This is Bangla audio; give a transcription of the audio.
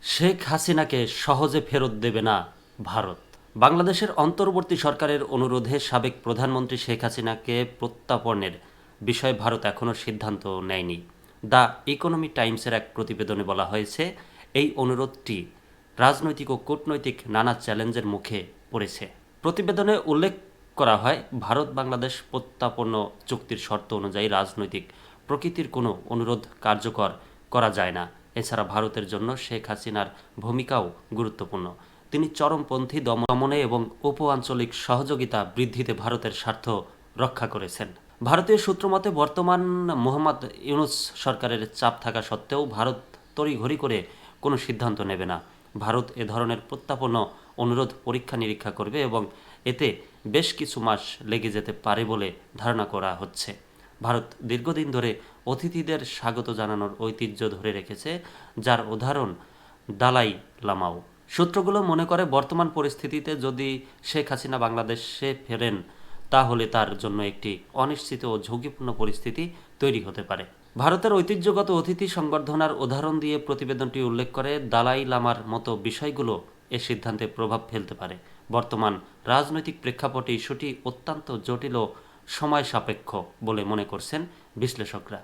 শেখ হাসিনাকে সহজে ফেরত দেবে না ভারত। বাংলাদেশের অন্তর্বর্তী সরকারের অনুরোধে সাবেক প্রধানমন্ত্রী শেখ হাসিনাকে প্রত্যাপনের বিষয়ে ভারত এখনও সিদ্ধান্ত নেয়নি। দ্য ইকোনমি টাইমসের এক প্রতিবেদনে বলা হয়েছে, এই অনুরোধটি রাজনৈতিক ও কূটনৈতিক নানা চ্যালেঞ্জের মুখে পড়েছে। প্রতিবেদনে উল্লেখ করা হয়, ভারত বাংলাদেশ প্রত্যাপন চুক্তির শর্ত অনুযায়ী রাজনৈতিক প্রকৃতির কোনো অনুরোধ কার্যকর করা যায় না। এছাড়া ভারতের জন্য শেখ হাসিনার ভূমিকাও গুরুত্বপূর্ণ। তিনি চরমপন্থী দমনে এবং উপ আঞ্চলিক সহযোগিতা বৃদ্ধিতে ভারতের স্বার্থ রক্ষা করেছেন। ভারতীয় সূত্রমতে বর্তমান মোহাম্মদ ইউনূস সরকারের চাপ থাকা সত্ত্বেও ভারত তড়িঘড়ি করে কোনো সিদ্ধান্ত নেবে না। ভারত এ ধরনের প্রত্যাপন অনুরোধ পরীক্ষা নিরীক্ষা করবে এবং এতে বেশ কিছু মাস লেগে যেতে পারে বলে ধারণা করা হচ্ছে। ভারত দীর্ঘদিন ধরে অতিথিদের স্বাগত জানানোর ঐতিহ্য ধরে রেখেছে, যার উদাহরণ দালাই লামাও। সূত্রগুলো মনে করে, বর্তমান পরিস্থিতিতে যদি শেখ হাসিনা বাংলাদেশে ফেরেন তাহলে তার জন্য একটি অনিশ্চিত ও ঝুঁকিপূর্ণ পরিস্থিতি তৈরি হতে পারে। ভারতের ঐতিহ্যগত অতিথি সংবর্ধনার উদাহরণ দিয়ে প্রতিবেদনটি উল্লেখ করে, দালাই লামার মতো বিষয়গুলো এ সিদ্ধান্তে প্রভাব ফেলতে পারে। বর্তমান রাজনৈতিক প্রেক্ষাপটে ইস্যুটি অত্যন্ত জটিল ও সময় সাপেক্ষ বলে মনে করছেন বিশ্লেষকরা।